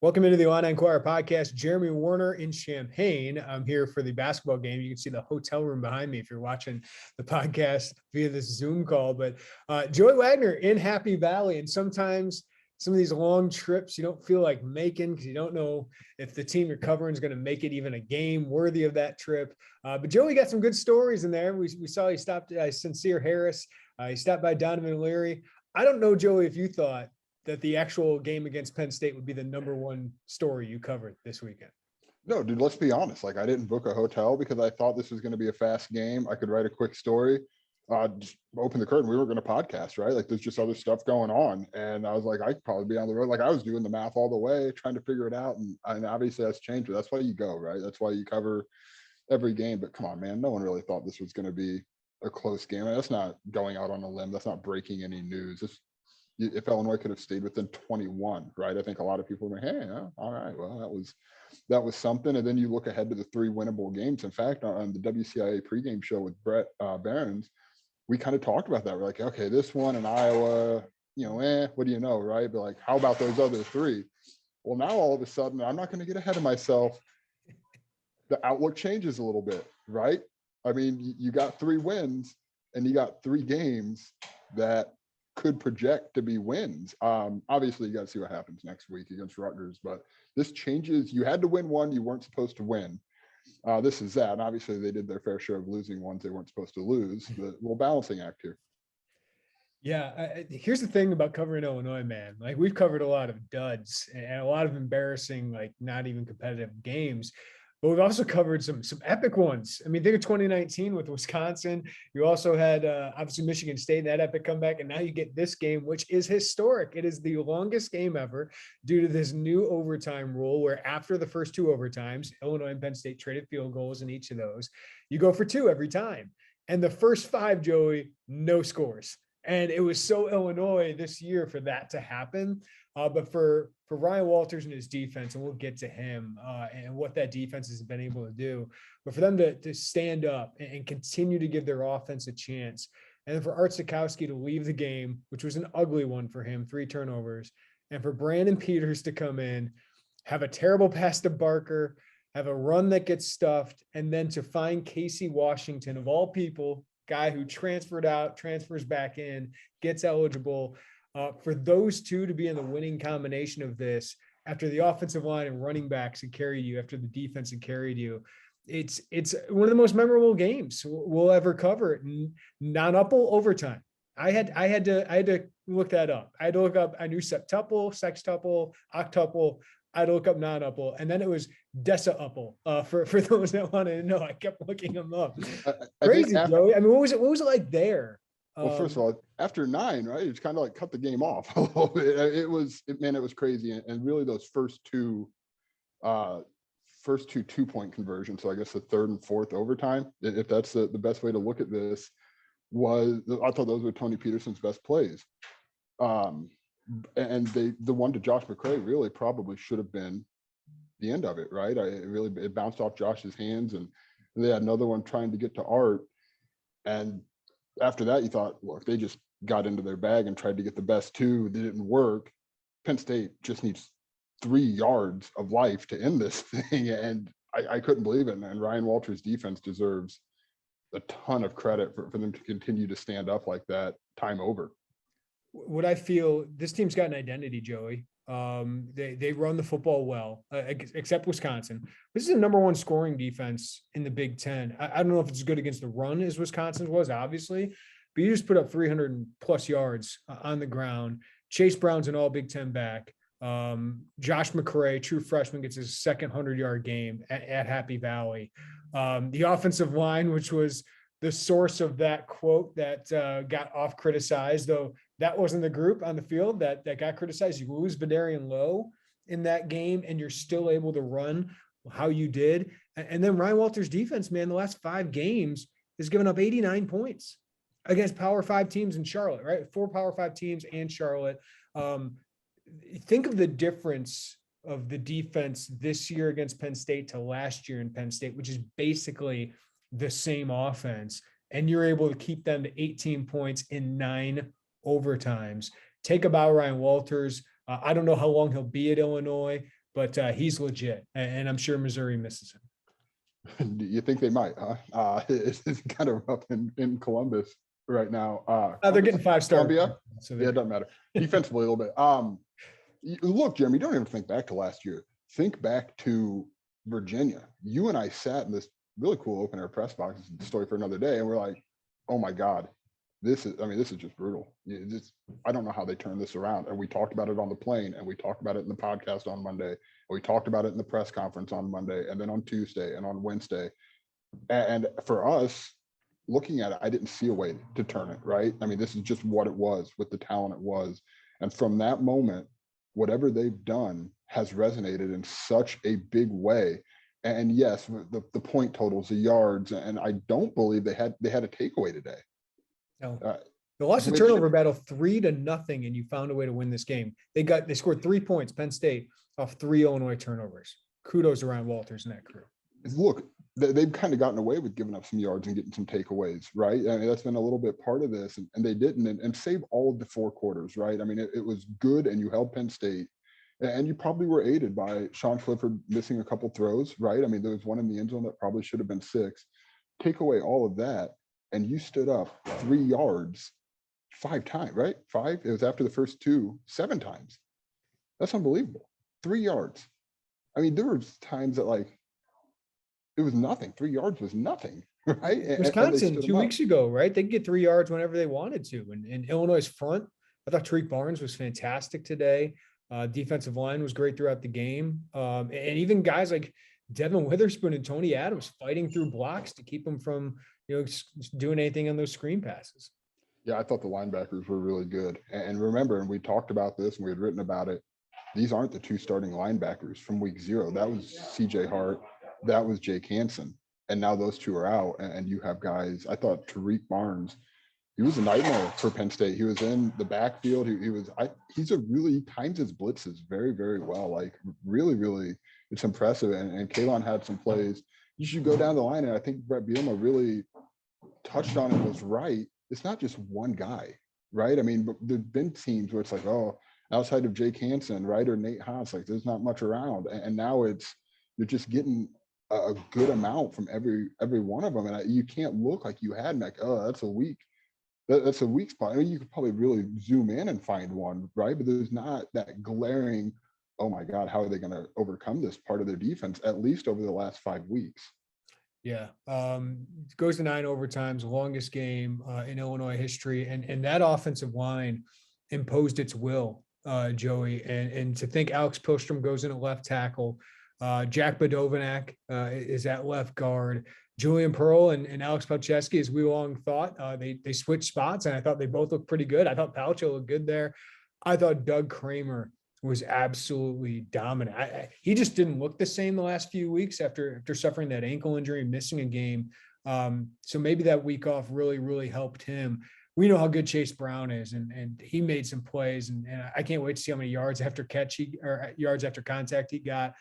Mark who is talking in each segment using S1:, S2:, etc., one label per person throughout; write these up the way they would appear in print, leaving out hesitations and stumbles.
S1: Welcome into the Illini Inquirer Podcast. Jeremy Warner in Champaign. I'm here for the basketball game. You can see the hotel room behind me if you're watching the podcast via this Zoom call. But Joey Wagner in Happy Valley. And sometimes some of these long trips you don't feel like making because you don't know if the team you're covering is going to make it even a game worthy of that trip. But Joey got some good stories in there. We saw he stopped at Sincere Harris. He stopped by Donovan Leary. I don't know, Joey, if you thought that the actual game against Penn State would be the number one story you covered this weekend.
S2: No, dude, let's be honest. Like, I didn't book a hotel because I thought this was going to be a fast game. I could write a quick story, just open the curtain. We were going to podcast, right? Like, there's just other stuff going on. And I was like, I could probably be on the road. Like, I was doing the math all the way, trying to figure it out. And obviously that's changed, but that's why you go, right? That's why you cover every game. But come on, man, no one really thought this was going to be a close game. That's not going out on a limb. That's not breaking any news. If Illinois could have stayed within 21, right? I think a lot of people were like, hey, all right, well, that was something. And then you look ahead to the 3 winnable games. In fact, on the WCIA pregame show with Brett Barons, we kind of talked about that. We're like, okay, this one in Iowa, what do you know, right? But like, how about those other 3? Well, now all of a sudden, I'm not going to get ahead of myself. The outlook changes a little bit, right? I mean, you got 3 wins and you got 3 games that could project to be wins. Obviously, you got to see what happens next week against Rutgers, but this changes. You had to win one you weren't supposed to win. This is that. And obviously, they did their fair share of losing ones they weren't supposed to lose. The little balancing act here.
S1: Yeah, here's the thing about covering Illinois, man. Like, we've covered a lot of duds and a lot of embarrassing, like, not even competitive games. But we've also covered some epic ones. I mean, think of 2019 with Wisconsin. You also had obviously Michigan State, that epic comeback. And now you get this game, which is historic. It is the longest game ever due to this new overtime rule where after the first 2 overtimes, Illinois and Penn State traded field goals in each of those. You go for 2 every time. And the first 5, Joey, no scores. And it was so Illinois this year for that to happen. But for Ryan Walters and his defense, and we'll get to him and what that defense has been able to do, but for them to stand up and continue to give their offense a chance, and then for Art Sikowski to leave the game, which was an ugly one for him, 3 turnovers, and for Brandon Peters to come in, have a terrible pass to Barker, have a run that gets stuffed, and then to find Casey Washington, of all people, guy who transferred out, transfers back in, gets eligible. For those 2 to be in the winning combination of this, after the offensive line and running backs had carried you, after the defense had carried you, it's one of the most memorable games we'll ever cover. Nonuple overtime. I had to look that up. I had to look up. I knew septuple, sextuple, octuple. I had to look up nonuple, and then it was decauple. For those that wanted to know, I kept looking them up. Crazy, Joey. I mean, what was it like there?
S2: Well, first of all, after 9, right, it's kind of like cut the game off a little bit. It was crazy. And really those first two 2-point conversions. So I guess the 3rd and 4th overtime, if that's the best way to look at this, I thought those were Tony Peterson's best plays. And the one to Josh McCray really probably should have been the end of it, right? It bounced off Josh's hands, and they had another one trying to get to Art. And after that, you thought, look, they just got into their bag and tried to get the best 2. They didn't work. Penn State just needs 3 yards of life to end this thing. And I couldn't believe it. And Ryan Walters' defense deserves a ton of credit for them to continue to stand up like that time over.
S1: What I feel, this team's got an identity, Joey. They run the football well, except Wisconsin. This is the number 1 scoring defense in the Big Ten. I don't know if it's as good against the run as Wisconsin's was, obviously, but you just put up 300+ yards on the ground. Chase Brown's an all Big Ten back. Josh McCray, true freshman, gets his second 100-yard game at Happy Valley. The offensive line, which was the source of that quote that got off criticized, though that wasn't the group on the field that got criticized. You lose Vidarian Lowe in that game, and you're still able to run how you did. And then Ryan Walters' defense, man, the last 5 games has given up 89 points against Power 5 teams in Charlotte, right? 4 Power 5 teams and Charlotte. Think of the difference of the defense this year against Penn State to last year in Penn State, which is basically the same offense. And you're able to keep them to 18 points in 9 overtimes. Take about Ryan Walters. I don't know how long he'll be at Illinois, but he's legit, and I'm sure Missouri misses him.
S2: Do you think they might, huh? It's kind of rough in Columbus right now.
S1: They're getting 5-star.
S2: Columbia?
S1: So
S2: Yeah, it doesn't matter. Defensively a little bit. Look, Jeremy, don't even think back to last year. Think back to Virginia. You and I sat in this really cool open air press box, story for another day, and we're like, oh my God, this is just brutal. I don't know how they turn this around. And we talked about it on the plane, and we talked about it in the podcast on Monday, and we talked about it in the press conference on Monday, and then on Tuesday and on Wednesday. And for us, looking at it, I didn't see a way to turn it, right? I mean, this is just what it was with the talent it was. And from that moment, whatever they've done has resonated in such a big way. And yes, the point totals, the yards, and I don't believe they had a takeaway today.
S1: No. They lost the turnover battle 3-0, and you found a way to win this game. They scored 3 points, Penn State, off 3 Illinois turnovers. Kudos to Ryan Walters and that crew.
S2: Look, they've kind of gotten away with giving up some yards and getting some takeaways, right? I mean, that's been a little bit part of this, and they didn't, and save all of the 4 quarters, right? I mean, it was good, and you held Penn State, and you probably were aided by Sean Clifford missing a couple throws, right? I mean, there was one in the end zone that probably should have been 6. Take away all of that, and you stood up 3 yards 5 times, right? 5. It was after the first 2, 7 times. That's unbelievable. 3 yards. I mean, there were times that it was nothing. 3 yards was nothing, right?
S1: Wisconsin 2 weeks ago, right? They could get 3 yards whenever they wanted to. And Illinois' front, I thought Tariq Barnes was fantastic today. Defensive line was great throughout the game. And even guys like Devin Witherspoon and Tony Adams fighting through blocks to keep them from, doing anything on those screen passes.
S2: Yeah, I thought the linebackers were really good. And remember, and we talked about this and we had written about it, these aren't the 2 starting linebackers from week 0. That was CJ Hart. That was Jake Hansen. And now those 2 are out. And you have guys, I thought Tariq Barnes, he was a nightmare for Penn State. He was in the backfield. He times his blitzes very, very well. Really, really, it's impressive. And Kalon had some plays. You should go down the line. And I think Brett Bielema really touched on it, was right. It's not just one guy, right? I mean, there's been teams where it's like, oh, outside of Jake Hansen, right, or Nate Haas, there's not much around. And now you're just getting a good amount from every one of them. And you can't look like you had oh, that's a weak. That's a weak spot. I mean, you could probably really zoom in and find one, right? But there's not that glaring, oh my God, how are they going to overcome this part of their defense, at least over the last 5 weeks?
S1: Yeah. Goes to 9 overtimes, longest game in Illinois history. And that offensive line imposed its will, Joey. And to think Alex Pilstrom goes in at left tackle, Jack Badovanak is at left guard. Julian Pearl and Alex Palczewski, as we long thought, they switched spots, and I thought they both looked pretty good. I thought Palcho looked good there. I thought Doug Kramer was absolutely dominant. He just didn't look the same the last few weeks after suffering that ankle injury, missing a game. So maybe that week off really, really helped him. We know how good Chase Brown is, and he made some plays, and I can't wait to see how many yards after yards after contact he got.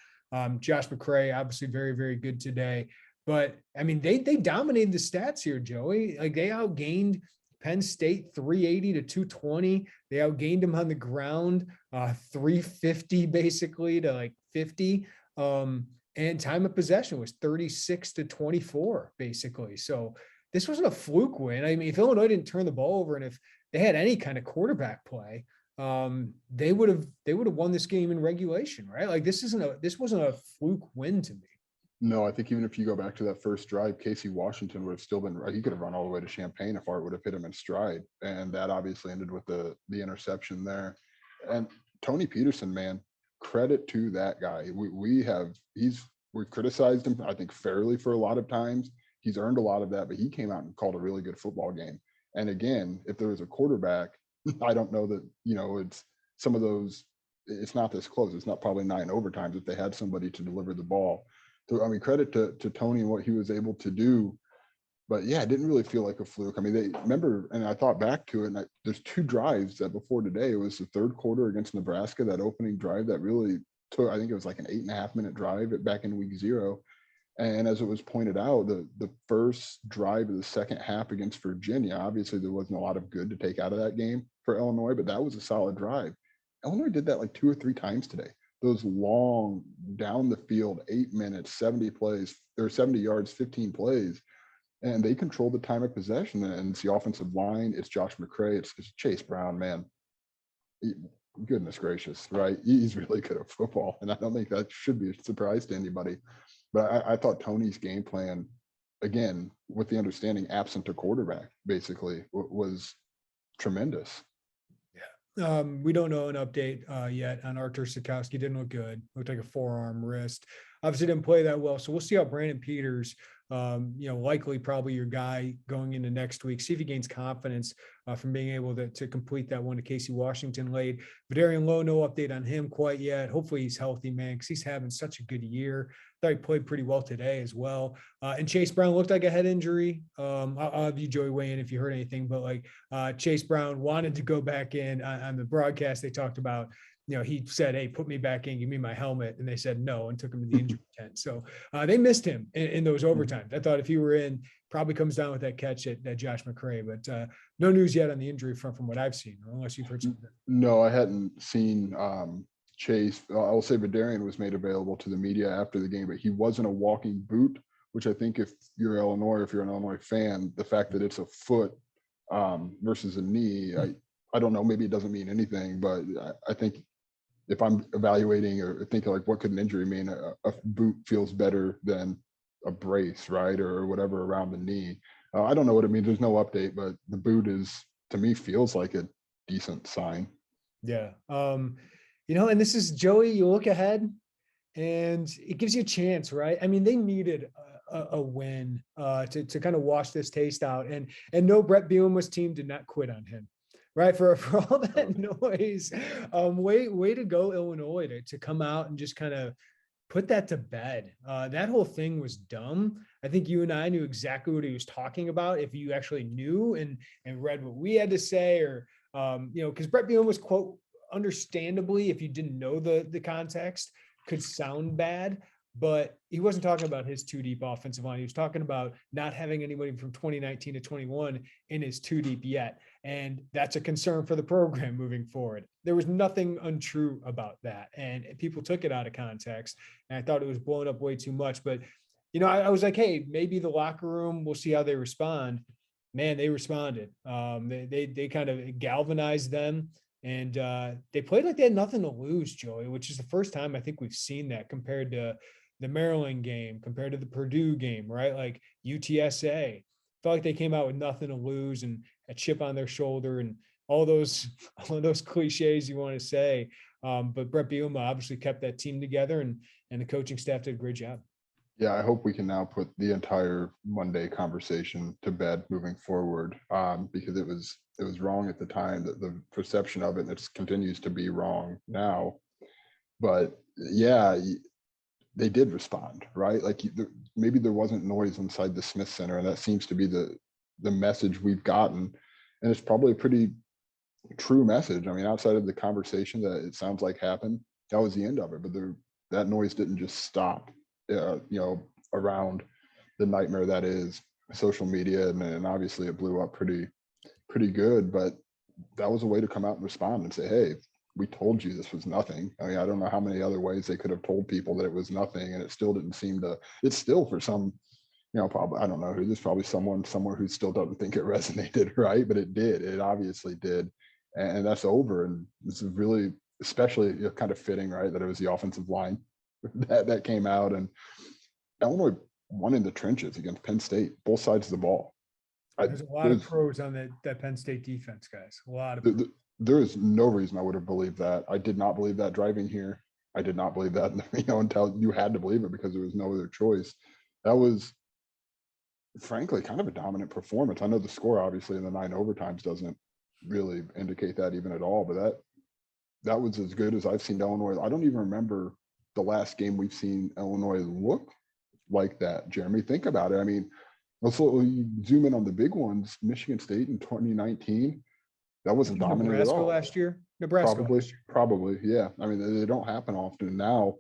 S1: Josh McCray, obviously very, very good today. But I mean, they dominated the stats here, Joey. They outgained Penn State 380 to 220. They outgained them on the ground 350 basically to 50. And time of possession was 36 to 24 basically. So this wasn't a fluke win. I mean, if Illinois didn't turn the ball over, and if they had any kind of quarterback play, they would have won this game in regulation, right? This wasn't a fluke win to me.
S2: No, I think even if you go back to that first drive, Casey Washington would have still been right. He could have run all the way to Champaign if Art would have hit him in stride. And that obviously ended with the interception there. And Tony Peterson, man, credit to that guy. We've criticized him, I think, fairly for a lot of times. He's earned a lot of that, but he came out and called a really good football game. And again, if there was a quarterback, I don't know that, it's some of those, it's not this close. It's not probably 9 overtimes if they had somebody to deliver the ball. So, I mean, credit to Tony and what he was able to do. But yeah, it didn't really feel like a fluke. I mean, they remember, and I thought back to it, and there's 2 drives that before today, it was the 3rd quarter against Nebraska, that opening drive that really took, I think it was an 8.5-minute drive back in week 0. And as it was pointed out, the first drive of the second half against Virginia, obviously there wasn't a lot of good to take out of that game for Illinois, but that was a solid drive. Illinois did that 2 or 3 times today. those long down the field, 8 minutes, 70 plays, or 70 yards, 15 plays, and they control the time of possession. And it's the offensive line, it's Josh McCray, it's Chase Brown, man. Goodness gracious, right? He's really good at football, and I don't think that should be a surprise to anybody. But I thought Tony's game plan, again, with the understanding absent a quarterback, basically, was tremendous.
S1: We don't know an update yet on Artur Sikowski. Didn't look good. Looked like a forearm wrist. Obviously didn't play that well. So we'll see how Brandon Peters, likely probably your guy going into next week. See if he gains confidence from being able to complete that one to Casey Washington late. Vidarian Lowe, no update on him quite yet. Hopefully he's healthy, man, because he's having such a good year. Thought he played pretty well today as well. And Chase Brown looked like a head injury. I'll have you, Joey, weigh in if you heard anything, but Chase Brown wanted to go back in on the broadcast. They talked about, he said, "Hey, put me back in, give me my helmet." And they said no and took him to the injury tent. So they missed him in those overtimes. I thought if he were in, probably comes down with that catch at Josh McCray, but no news yet on the injury front from what I've seen, unless you've heard something.
S2: No, I hadn't seen Chase. I'll say Vidarian was made available to the media after the game, but he wasn't a walking boot, which I think if you're Illinois, if you're an Illinois fan, the fact that it's a foot versus a knee, I don't know, maybe it doesn't mean anything, but I think if I'm evaluating or thinking like, what could an injury mean? A boot feels better than a brace, right? Or whatever around the knee. I don't know what it means. There's no update, but the boot to me, feels like a decent sign.
S1: Yeah. And this is Joey, you look ahead and it gives you a chance, right? I mean, they needed a win to kind of wash this taste out, and no, Brett Bielema's team did not quit on him, right? For all that noise, way to go, Illinois, to come out and just kind of put that to bed. That whole thing was dumb. I think you and I knew exactly what he was talking about if you actually knew and read what we had to say, or because Brett Bielema's quote, understandably, if you didn't know the context, could sound bad, but he wasn't talking about his too deep offensive line. He was talking about not having anybody from 2019 to 21 in his too deep yet. And that's a concern for the program moving forward. There was nothing untrue about that. And people took it out of context. And I thought it was blown up way too much. But, I was like, hey, maybe the locker room, we'll see how they respond. Man, they responded. They kind of galvanized them. And they played like they had nothing to lose, Joey, which is the first time I think we've seen that compared to the Maryland game, compared to the Purdue game, right? Like UTSA felt like they came out with nothing to lose and a chip on their shoulder and all those cliches you want to say. But Brett Bielema obviously kept that team together, and the coaching staff did a great job.
S2: Yeah, I hope we can now put the entire Monday conversation to bed moving forward, because it was wrong at the time, that the perception of it, and it continues to be wrong now. But yeah, they did respond, right? Like maybe there wasn't noise inside the Smith Center, and that seems to be the message we've gotten, and it's probably a pretty true message. I mean, outside of the conversation that it sounds like happened, that was the end of it. But that noise didn't just stop. Around the nightmare that is social media, and obviously it blew up pretty good, but that was a way to come out and respond and say, hey, we told you this was nothing. I mean, I don't know how many other ways they could have told people that it was nothing, and it still didn't seem to. It's still, for some, probably, I don't know who, there's probably someone somewhere who still doesn't think it resonated, right? But it did. It obviously did, and that's over. And this is really, especially kind of fitting, right, that it was the offensive line that came out, and Illinois won in the trenches against Penn State, both sides of the ball.
S1: There's a lot of pros on that Penn State defense, guys. A lot of
S2: there is no reason I would have believed that. I did not believe that driving here. I did not believe that, until you had to believe it because there was no other choice. That was, frankly, kind of a dominant performance. I know the score, obviously, in the 9 overtimes doesn't really indicate that even at all, but that was as good as I've seen Illinois. I don't even remember the last game we've seen Illinois look like that. Jeremy, think about it. I mean, let's zoom in on the big ones. Michigan State in 2019, that wasn't dominant at all.
S1: Nebraska last year.
S2: Probably, yeah. I mean, they don't happen often. Now,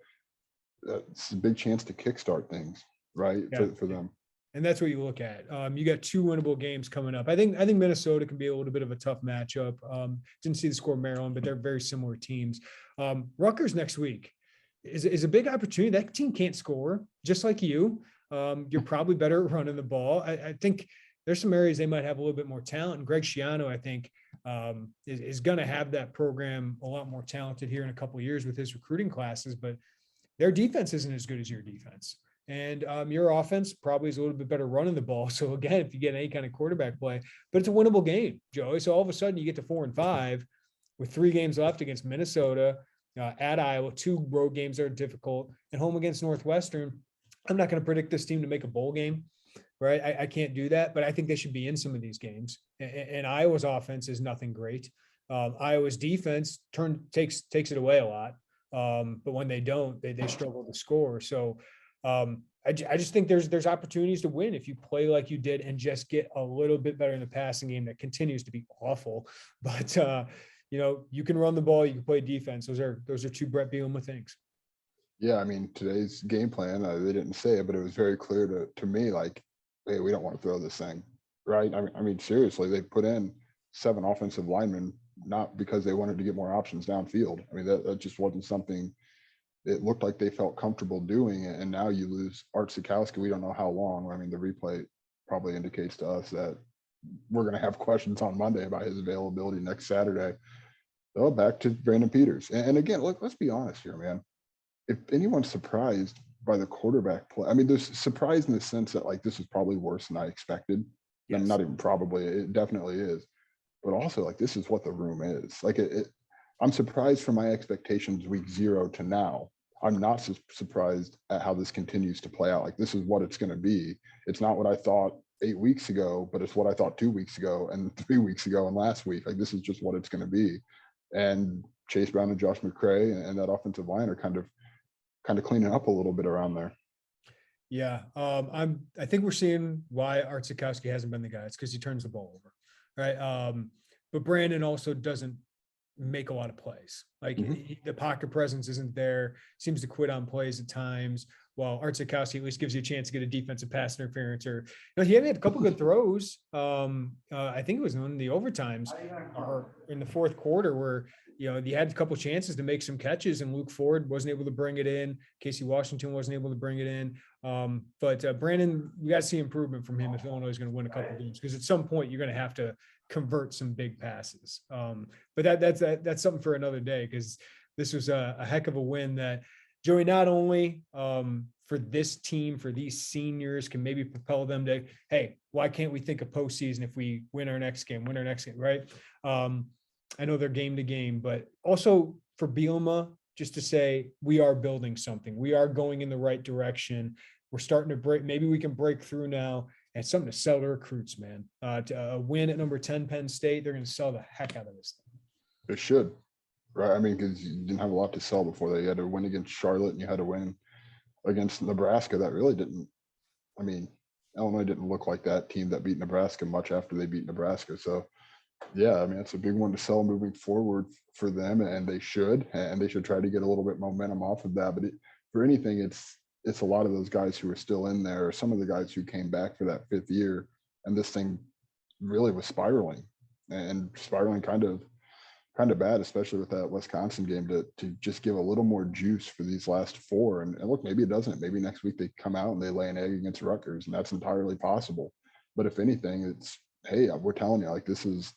S2: it's a big chance to kickstart things, right, for them.
S1: And that's what you look at. You got 2 winnable games coming up. I think Minnesota can be a little bit of a tough matchup. Didn't see the score of Maryland, but they're very similar teams. Rutgers next week. is a big opportunity. That team can't score, just like you. You're probably better at running the ball. I think there's some areas they might have a little bit more talent. And Greg Schiano, I think, is going to have that program a lot more talented here in a couple of years with his recruiting classes. But their defense isn't as good as your defense. And your offense probably is a little bit better running the ball. So again, if you get any kind of quarterback play, but it's a winnable game, Joey. So all of a sudden you get to 4-5 with 3 games left against Minnesota, at Iowa, 2 road games that are difficult, and home against Northwestern. I'm not going to predict this team to make a bowl game, right? I can't do that, but I think they should be in some of these games. And Iowa's offense is nothing great. Iowa's defense takes it away a lot. But when they don't, they struggle to score. So I just think there's opportunities to win if you play like you did and just get a little bit better in the passing game that continues to be awful. But you can run the ball, you can play defense. Those are 2 Brett Bielema things.
S2: Yeah, I mean, today's game plan, they didn't say it, but it was very clear to me, like, hey, we don't want to throw this thing, right? I mean, seriously, they put in 7 offensive linemen, not because they wanted to get more options downfield. I mean, that just wasn't something it looked like they felt comfortable doing. And now you lose Art Sikowski. We don't know how long. I mean, the replay probably indicates to us that we're going to have questions on Monday about his availability next Saturday. So back to Brandon Peters. And again, look, let's be honest here, man. If anyone's surprised by the quarterback play, I mean, there's surprise in the sense that, like, this is probably worse than I expected. Yes. And not even probably, it definitely is. But also, like, this is what the room is. Like, I'm surprised from my expectations week 0 to now. I'm not surprised at how this continues to play out. Like, this is what it's going to be. It's not what I thought 8 weeks ago, but it's what I thought 2 weeks ago and 3 weeks ago and last week. Like, this is just what it's going to be. And Chase Brown and Josh McCray and that offensive line are kind of cleaning up a little bit around there.
S1: Yeah. I think we're seeing why Art Sikowski hasn't been the guy. It's because he turns the ball over. Right. But Brandon also doesn't make a lot of plays. Like, the pocket presence isn't there, seems to quit on plays at times, while Art Sikowski at least gives you a chance to get a defensive pass interference, or he had a couple good throws. I think it was in the overtimes or in the fourth quarter where he had a couple chances to make some catches, and Luke Ford wasn't able to bring it in. Casey Washington wasn't able to bring it in. But Brandon, we got to see improvement from him if Illinois is going to win a couple games, because at some point you're going to have to convert some big passes. But that's something for another day, because this was a heck of a win that, Joey, not only for this team, for these seniors, can maybe propel them to, hey, why can't we think of postseason if we win our next game, right? I know they're game to game, but also for Bielema, just to say, we are building something. We are going in the right direction. We're starting to break. Maybe we can break through now. And something to sell to recruits, man. To win at number 10, Penn State, they're going to sell the heck out of this thing.
S2: They should, right? I mean, because you didn't have a lot to sell before that. You had to win against Charlotte, and you had to win against Nebraska. That really didn't. I mean, Illinois didn't look like that team that beat Nebraska much after they beat Nebraska. So, yeah, I mean, it's a big one to sell moving forward for them, and they should try to get a little bit momentum off of that. But for anything, it's a lot of those guys who are still in there, or some of the guys who came back for that 5th year, and this thing really was spiraling kind of bad, especially with that Wisconsin game, to just give a little more juice for these last 4. And look, maybe it doesn't. Maybe next week they come out and they lay an egg against Rutgers, and that's entirely possible. But if anything, it's, hey, we're telling you, like, this is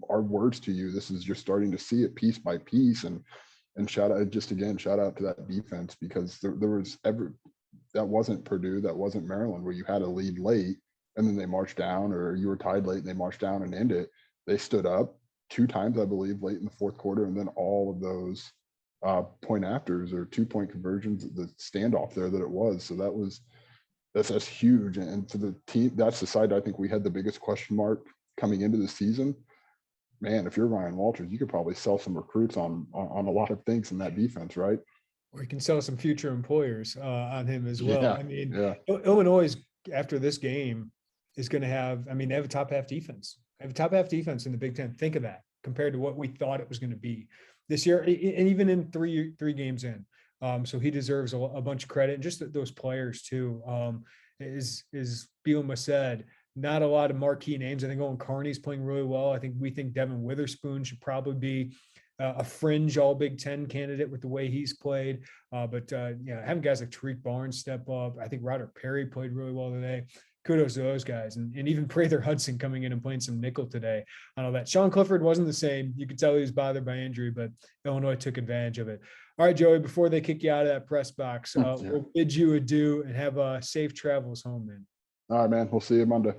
S2: our words to you. This is, you're starting to see it piece by piece. And shout out to that defense, because there was that wasn't Purdue, that wasn't Maryland, where you had a lead late and then they marched down, or you were tied late and they marched down and ended it. They stood up 2 times, I believe, late in the fourth quarter, and then all of those point afters or 2-point conversions, the standoff there that it was. So that's huge. And for the team, that's the side I think we had the biggest question mark coming into the season. Man, if you're Ryan Walters, you could probably sell some recruits on a lot of things in that defense, right?
S1: Or you can sell some future employers on him as well.
S2: Yeah,
S1: I mean,
S2: yeah.
S1: Illinois, after this game, is going to have, they have a top half defense. They have a top half defense in the Big Ten. Think of that compared to what we thought it was going to be this year, and even in three games in. So he deserves a bunch of credit, and just those players too. As Bielema said, not a lot of marquee names. I think Owen Carney's playing really well. We think Devin Witherspoon should probably be a fringe all Big Ten candidate with the way he's played. But having guys like Tariq Barnes step up. I think Roderick Perry played really well today. Kudos to those guys. And even Prather Hudson coming in and playing some nickel today. I know that Sean Clifford wasn't the same. You could tell he was bothered by injury, but Illinois took advantage of it. All right, Joey, before they kick you out of that press box, we'll bid you adieu and have safe travels home, man.
S2: All right, man. We'll see you Monday.